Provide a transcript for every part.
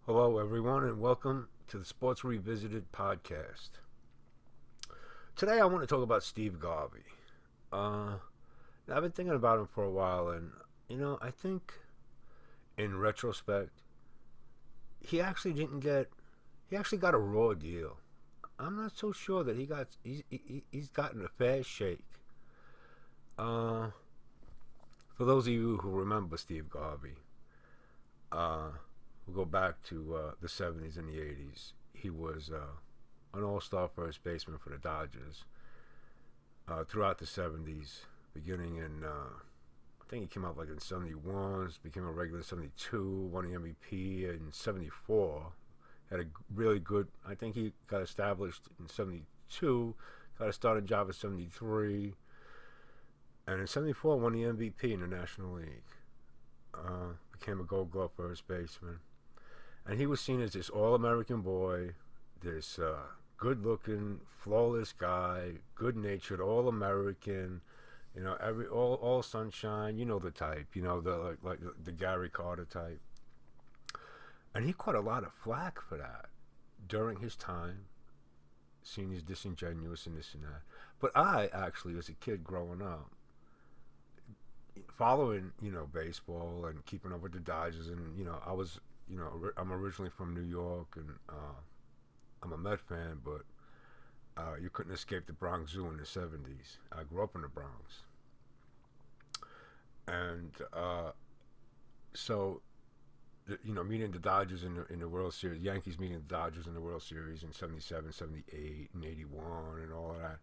Hello, everyone, and welcome to the Sports Revisited podcast. Today, I want to talk about Steve Garvey. Uh, I've been thinking about him for a while, and I think in retrospect, he actually didn't get. He actually got a raw deal. I'm not so sure that he's gotten a fair shake. Uh, for those of you who remember Steve Garvey, uh, who go back to the '70s and the '80s, he was an all-star first baseman for the Dodgers throughout the '70s, beginning in I think he came out like in '71, became a regular in '72, won the MVP in '74. Had a really good. I think he got established in '72, got a starting job in '73, and in '74 won the MVP in the National League. Became a Gold Glove first baseman, and he was seen as this all-American boy, this good-looking, flawless guy, good-natured, all-American. All sunshine. You know the type. You know the the Gary Carter type. And he caught a lot of flack for that during his time, seen as disingenuous and this and that. But I actually, as a kid growing up, following baseball and keeping up with the Dodgers, and I'm originally from New York, and I'm a Met fan, but you couldn't escape the Bronx Zoo in the '70s. I grew up in the Bronx, and so meeting the Dodgers in the World Series, Yankees meeting the Dodgers in the World Series in '77, '78, and '81, and all of that.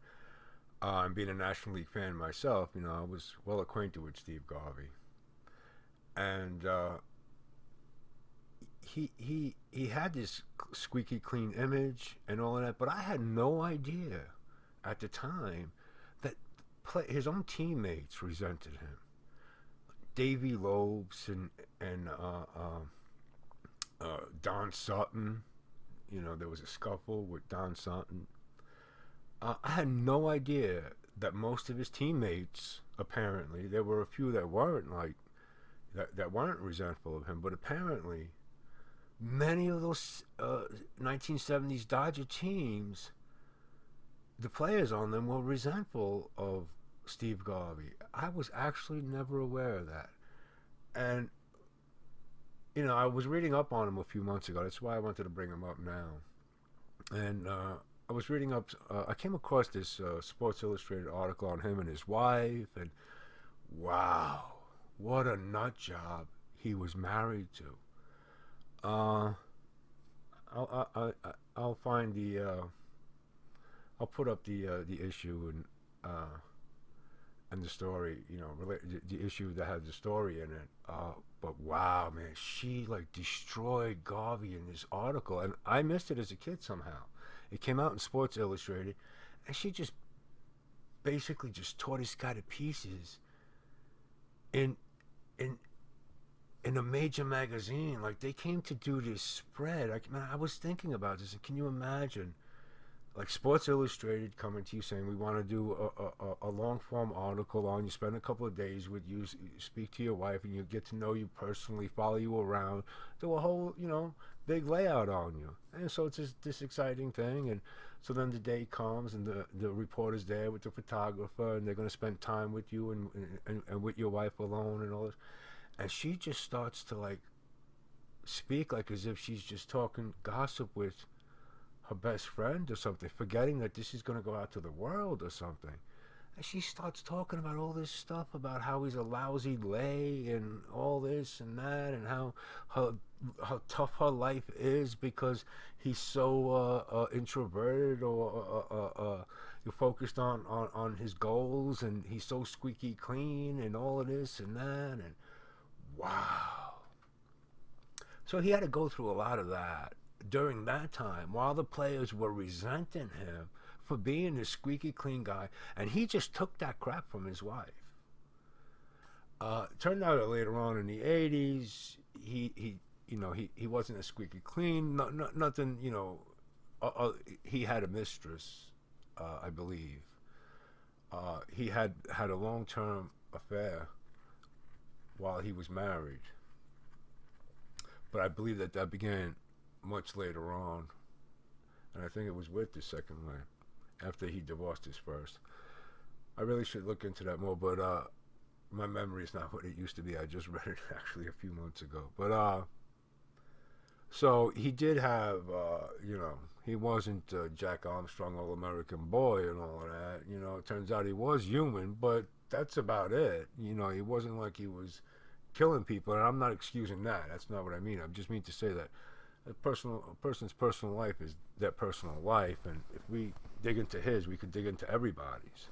And being a National League fan myself, I was well acquainted with Steve Garvey, and he had this squeaky clean image and all of that, but I had no idea at the time that his own teammates resented him. Davy Lopes and Don Sutton. There was a scuffle with Don Sutton. I had no idea that most of his teammates, apparently, there were a few that weren't that weren't resentful of him, but apparently many of those 1970s Dodger teams, the players on them were resentful of Steve Garvey. I was actually never aware of that. And, I was reading up on him a few months ago. That's why I wanted to bring him up now. And I was reading up, I came across this Sports Illustrated article on him and his wife. And wow, what a nut job he was married to. I'll find I'll put up the issue and the story, the issue that had the story in it. But wow, man, she destroyed Garvey in this article, and I missed it as a kid somehow. It came out in Sports Illustrated, and she just basically just tore this guy to pieces in in in a major magazine. Like, they came to do this spread. I was thinking about this, and can you imagine? Like, Sports Illustrated coming to you saying, we want to do a long form article on you, spend a couple of days with you, speak to your wife, and you get to know you personally, follow you around, do a whole, big layout on you. And so it's this exciting thing. And so then the day comes, and the reporter's there with the photographer, and they're going to spend time with you and with your wife alone and all this. And she just starts to, speak as if she's just talking gossip with her best friend or something, forgetting that this is going to go out to the world or something. And she starts talking about all this stuff about how he's a lousy lay and all this and that, and how tough her life is because he's so introverted, or you're focused on his goals, and he's so squeaky clean and all of this and that. And wow. So he had to go through a lot of that during that time, while the players were resenting him for being this squeaky clean guy, and he just took that crap from his wife. Turned out that later on in the '80s, he wasn't as squeaky clean. Nothing. He had a mistress, I believe. He had a long-term affair while he was married, but I believe that began much later on, and I think it was with the second wife after he divorced his first. I really should look into that more, but my memory is not what it used to be. I just read it actually a few months ago. But so he did have, he wasn't Jack Armstrong, All-American boy and all of that. It turns out he was human, but that's about it. He wasn't like he was killing people, and I'm not excusing that. That's not what I mean. I just mean to say that a person's personal life is their personal life, and if we dig into his, we could dig into everybody's.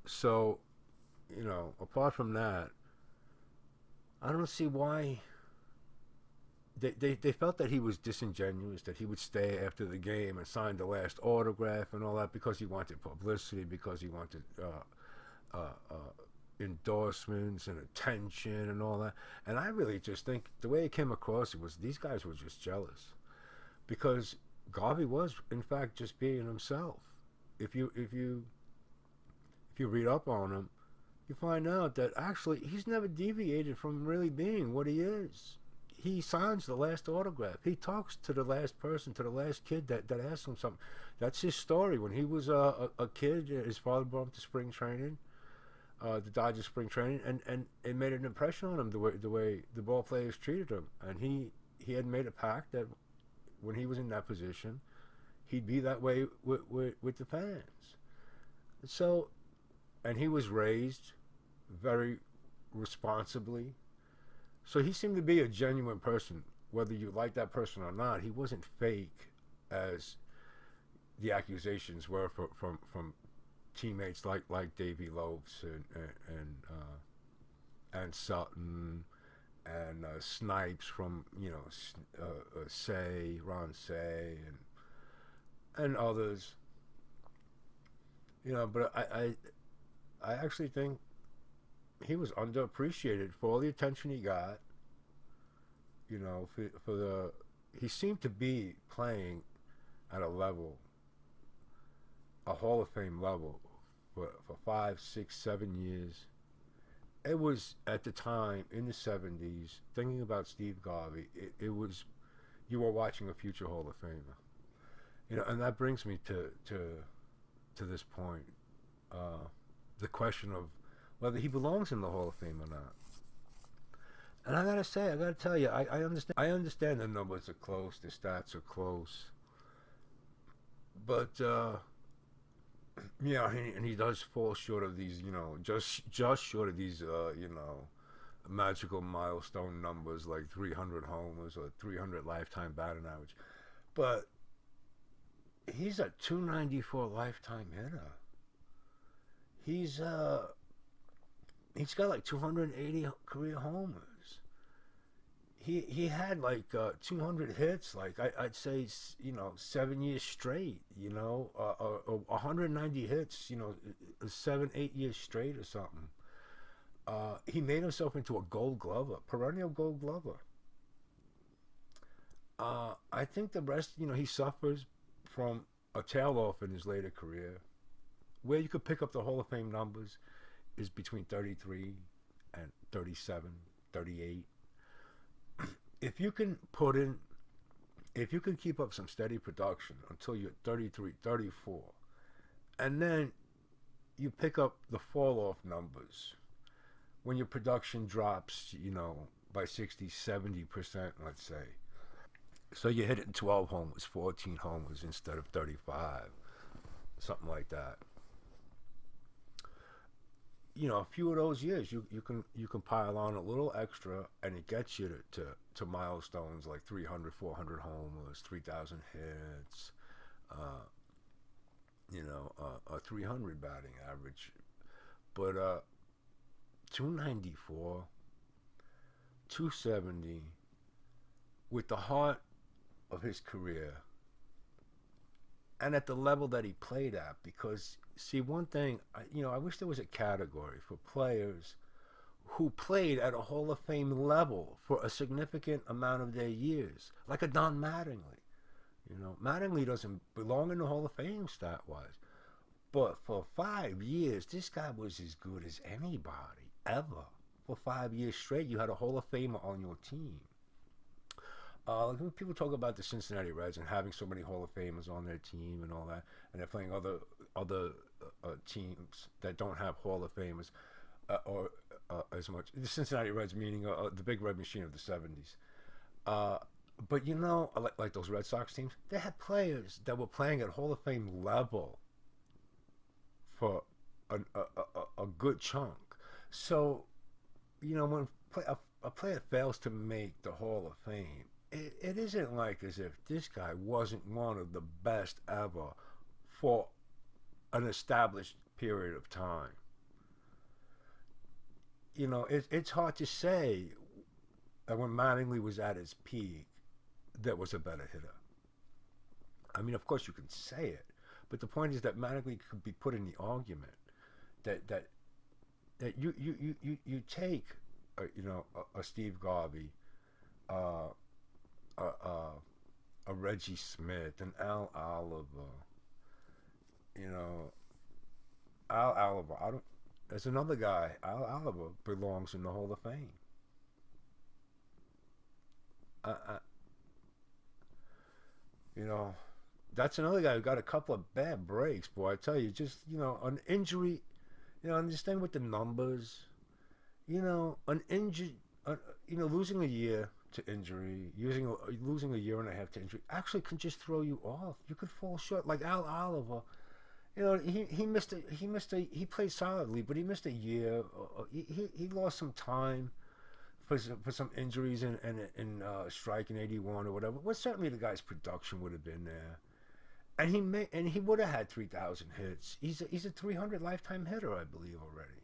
So, apart from that, I don't see why they felt that he was disingenuous, that he would stay after the game and sign the last autograph and all that because he wanted publicity, because he wanted endorsements and attention and all that. And I really just think the way it came across, it was these guys were just jealous, because Garvey was in fact just being himself. If you read up on him, you find out that actually he's never deviated from really being what he is. He signs the last autograph. He talks to the last person, to the last kid that asks him something. That's his story. When he was a kid, his father brought him to spring training, the Dodgers spring training, and it made an impression on him the way the ball players treated him. And he had made a pact that when he was in that position, he'd be that way with the fans. So, and he was raised very responsibly. So he seemed to be a genuine person, whether you like that person or not. He wasn't fake, as the accusations were from teammates like Davey Lopes and Sutton and Snipes from Ron Say and others. But I actually think he was underappreciated for all the attention he got. He seemed to be playing at a level, a Hall of Fame level, for 5, 6, 7 years. It was at the time in the 70s. Thinking about Steve Garvey, it was, you were watching a future Hall of Famer. And that brings me to this point, the question of whether he belongs in the Hall of Fame or not. And I gotta tell you, I understand the numbers are close, the stats are close, but and he does fall short of these, just short of these, magical milestone numbers like 300 homers or 300 lifetime batting average, but he's a 294 lifetime hitter. He's got like 280 career homers. He had like 200 hits, like I'd say, 7 years straight, 190 hits, 7-8 years straight or something. He made himself into a Gold Glover, perennial Gold Glover. I think the rest, he suffers from a tail off in his later career. Where you could pick up the Hall of Fame numbers is between 33 and 37, 38. If you can keep up some steady production until you're 33, 34, and then you pick up the fall off numbers when your production drops, by 60, 70%, let's say. So you're hitting 12 homers, 14 homers instead of 35, something like that. A few of those years, you can pile on a little extra, and it gets you to milestones like 300, 400 homers, 3,000 hits, a 300 batting average. But 294, 270, with the heart of his career, and at the level that he played at, because see, one thing, I wish there was a category for players who played at a Hall of Fame level for a significant amount of their years, like a Don Mattingly. Mattingly doesn't belong in the Hall of Fame stat-wise, but for 5 years, this guy was as good as anybody ever. For 5 years straight, you had a Hall of Famer on your team. When people talk about the Cincinnati Reds and having so many Hall of Famers on their team and all that, and they're playing other teams that don't have Hall of Famers or as much. The Cincinnati Reds, meaning the Big Red Machine of the '70s. But like those Red Sox teams, they had players that were playing at Hall of Fame level for a good chunk. So, when a player fails to make the Hall of Fame, it isn't like as if this guy wasn't one of the best ever for an established period of time. It's hard to say that when Mattingly was at his peak, there was a better hitter. I mean, of course you can say it, but the point is that Mattingly could be put in the argument that you take a Steve Garvey, a Reggie Smith, an Al Oliver, Al Oliver. There's another guy. Al Oliver belongs in the Hall of Fame. That's another guy who got a couple of bad breaks, boy. I tell you, just an injury. Understand with the numbers. An injury. Losing a year to injury, losing a year and a half to injury, actually can just throw you off. You could fall short, like Al Oliver. He played solidly, but he missed a year. He lost some time for some injuries and strike in '81 or whatever. Well, certainly the guy's production would have been there, and he would have had 3,000 hits. He's a 300 lifetime hitter, I believe already.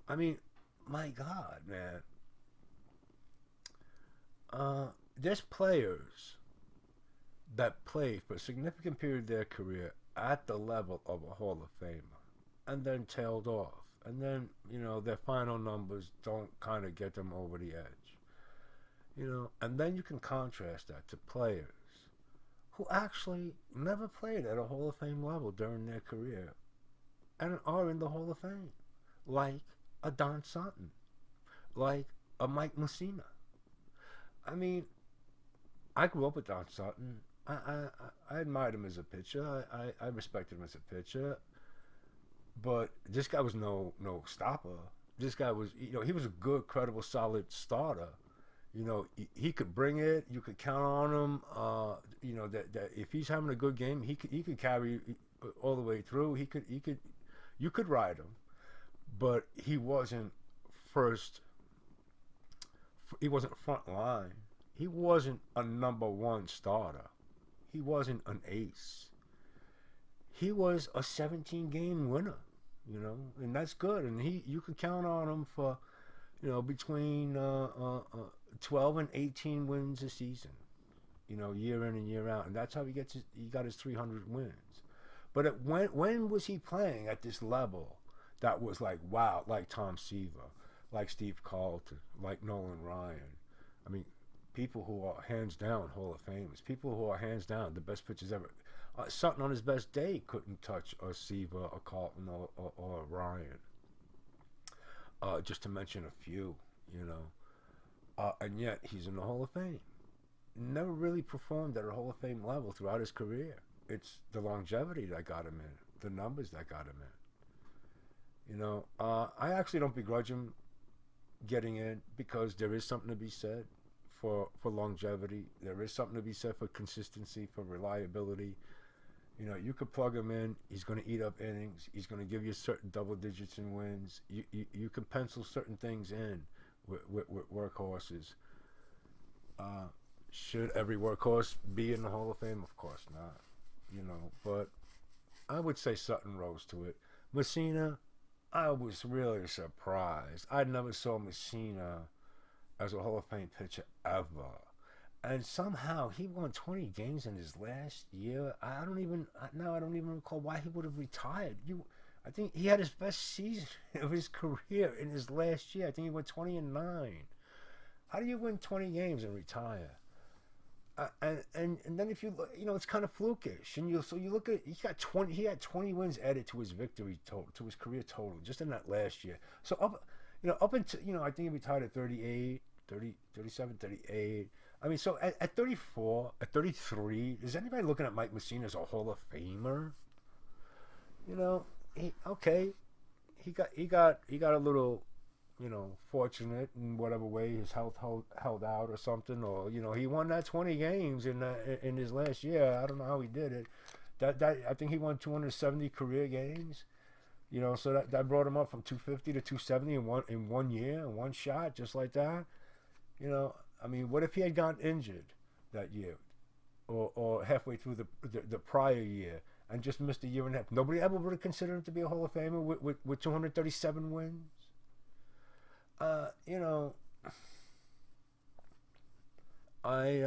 I mean, my God, man. There's players that play for a significant period of their career at the level of a Hall of Famer and then tailed off. And then, their final numbers don't kind of get them over the edge. And then you can contrast that to players who actually never played at a Hall of Fame level during their career and are in the Hall of Fame. Like a Don Sutton. Like a Mike Mussina. I mean, I grew up with Don Sutton. I admired him as a pitcher. I respected him as a pitcher. But this guy was no stopper. This guy was, he was a good, credible, solid starter. He could bring it. You could count on him. That if he's having a good game, he could carry all the way through. You could ride him, but he wasn't first. He wasn't front line. He wasn't a number one starter. He wasn't an ace. He was a 17-game winner, and that's good. And you can count on him for, between 12 and 18 wins a season, year in and year out. And that's how he got his 300 wins. But when was he playing at this level that was like, wow, like Tom Seaver, like Steve Carlton, like Nolan Ryan? I mean, people who are hands down Hall of Famers, people who are hands down the best pitchers ever. Sutton on his best day couldn't touch a Seaver, a Carlton, or a Ryan. Just to mention a few, and yet he's in the Hall of Fame. Never really performed at a Hall of Fame level throughout his career. It's the longevity that got him in, the numbers that got him in. I actually don't begrudge him getting in because there is something to be said for longevity. There is something to be said for consistency, for reliability. You could plug him in. He's going to eat up innings. He's going to give you certain double digits in wins. You can pencil certain things in with workhorses. Should every workhorse be in the Hall of Fame? Of course not. But I would say Sutton rose to it. Mussina, I was really surprised. I never saw Mussina as a Hall of Fame pitcher ever. And somehow he won 20 games in his last year. I don't even recall why he would have retired. I think he had his best season of his career in his last year. I think he went 20-9. How do you win 20 games and retire? And then if you look, it's kind of flukish. And you look at he had 20 wins added to his victory total, to his career total, just in that last year. So up until I think he retired at 38, 37, 38. I mean, so at 34, at 33, is anybody looking at Mike Mussina as a Hall of Famer? You know, okay, he got a little, fortunate in whatever way his health held out or something, or he won that 20 games in his last year. I don't know how he did it. That I think he won 270 career games. So that brought him up from 250 to 270 in one year, in one shot, just like that. I mean, what if he had gotten injured that year, or halfway through the prior year and just missed a year and a half? Nobody ever would have considered him to be a Hall of Famer with 237 wins. You know, I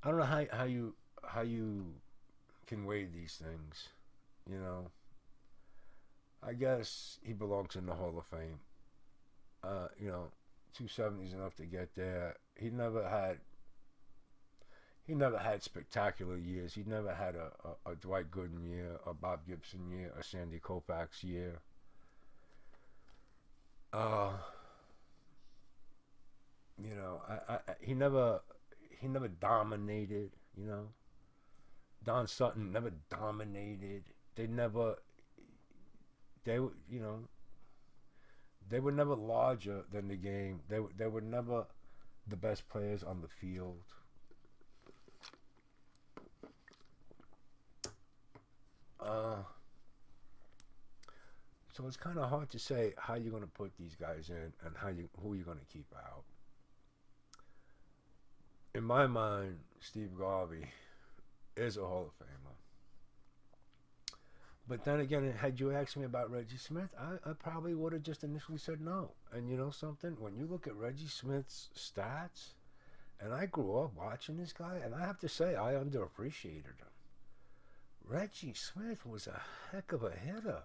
I don't know how you can weigh these things. You know, I guess he belongs in the Hall of Fame. 270 is enough to get there. He never had spectacular years. He never had a Dwight Gooden year, a Bob Gibson year, a Sandy Koufax year. Uh, he never dominated. Don Sutton never dominated. They never they you know they were never larger than the game. They were never the best players on the field. Uh, so it's kind of hard to say how you're going to put these guys in and who you're going to keep out. In my mind, Steve Garvey is a Hall of Famer. But then again, had you asked me about Reggie Smith, I probably would have just initially said no. And you know something? When you look at Reggie Smith's stats, and I grew up watching this guy, and I have to say, I underappreciated him. Reggie Smith was a heck of a hitter.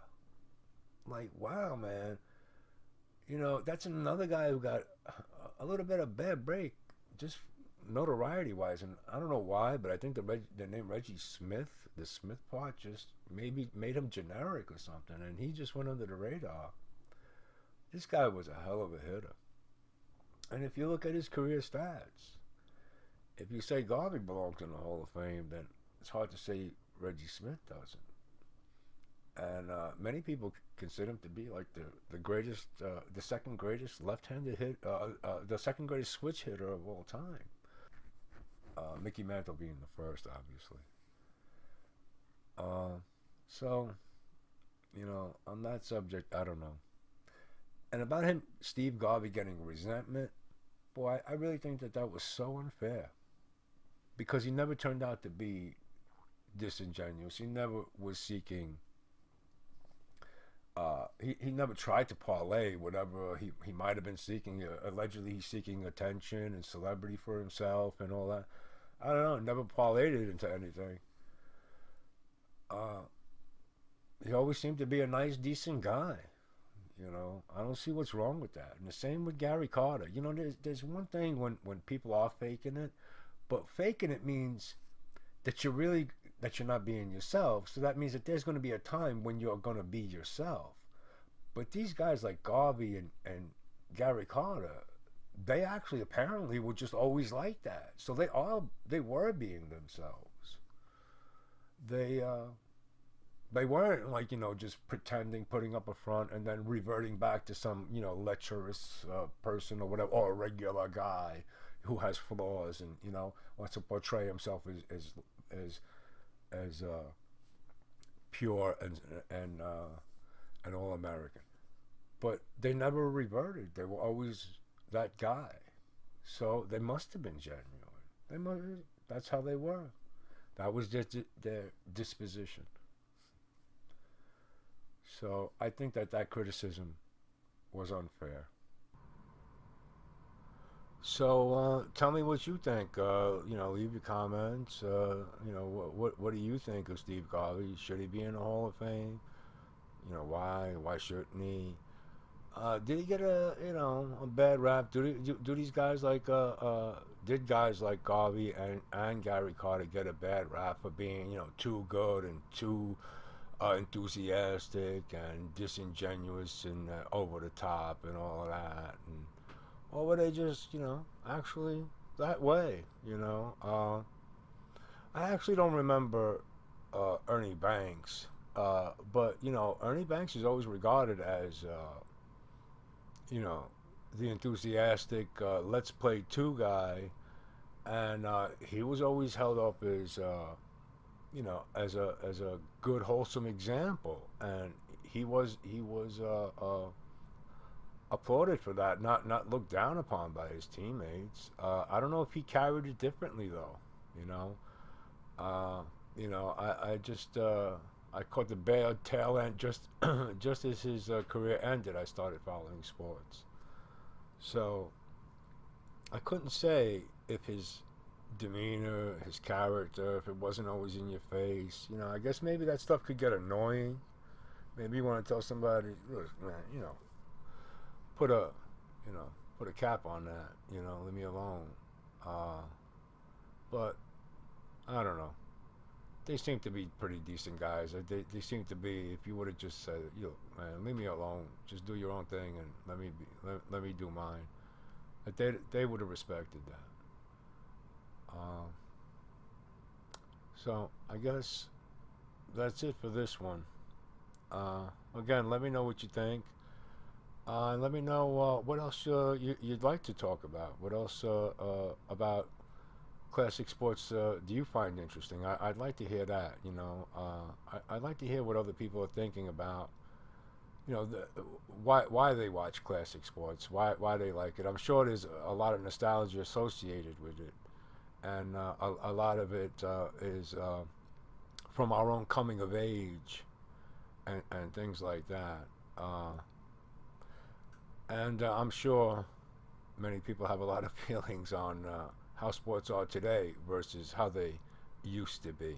Like, wow, man. That's another guy who got a little bit of bad break, just notoriety wise. And I don't know why, but I think the name Reggie Smith, the Smith part, just maybe made him generic or something. And he just went under the radar. This guy was a hell of a hitter. And if you look at his career stats, if you say Garvey belongs in the Hall of Fame, then it's hard to say Reggie Smith doesn't. And many people consider him to be like the greatest, the second greatest left-handed the second greatest switch hitter of all time. Mickey Mantle being the first, obviously. So, on that subject, I don't know. And about him, Steve Garvey getting resentment, boy, I really think that was so unfair. Because he never turned out to be disingenuous. He never was seeking. He never tried to parlay whatever he might have been seeking. Allegedly, he's seeking attention and celebrity for himself and all that. I don't know. Never parlayed it into anything. He always seemed to be a nice, decent guy. I don't see what's wrong with that. And the same with Gary Carter. There's one thing when people are faking it, but faking it means that you're not being yourself. So that means that there's going to be a time when you're going to be yourself. But these guys like Garvey and Gary Carter, they actually apparently were just always like that. So they were being themselves. They weren't like just pretending, putting up a front, and then reverting back to some lecherous person or whatever, or a regular guy who has flaws and wants to portray himself as pure and all American. But they never reverted. They were always that guy. So they must have been genuine. That's how they were. That was just their disposition. So I think that criticism was unfair. So tell me what you think. Leave your comments. What do you think of Steve Garvey? Should he be in the Hall of Fame? Why? Why shouldn't he? Did he get a bad rap? Do these guys like did guys like Garvey and Gary Carter get a bad rap for being too good and too enthusiastic and disingenuous and over the top and all of that? And or were they just, actually that way? I actually don't remember Ernie Banks, but Ernie Banks is always regarded as, you know, the enthusiastic "let's play two" guy, and he was always held up as, as a good, wholesome example, and he was applauded for that, not looked down upon by his teammates. I don't know if he carried it differently though. You know, uh, I just I caught the bad tail end just just as his career ended. I started following sports, so I couldn't say if his demeanor, his character, if it wasn't always in your face. I guess maybe that stuff could get annoying. Maybe you want to tell somebody, look, man, put a, you know, put a cap on that. Leave me alone. Uh, but I don't know. They seem to be pretty decent guys. They seem to be. If you would have just said, man, leave me alone. Just do your own thing and let me do mine. But they would have respected that. Um, so I guess that's it for this one. Again, let me know what you think. And let me know what else you'd like to talk about. What else about classic sports do you find interesting? I'd like to hear that. I'd like to hear what other people are thinking about. Why they watch classic sports, why they like it. I'm sure there's a lot of nostalgia associated with it, and a lot of it is from our own coming of age and things like that. And I'm sure many people have a lot of feelings on how sports are today versus how they used to be.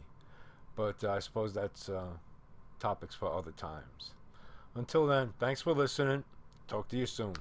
But I suppose that's topics for other times. Until then, thanks for listening. Talk to you soon.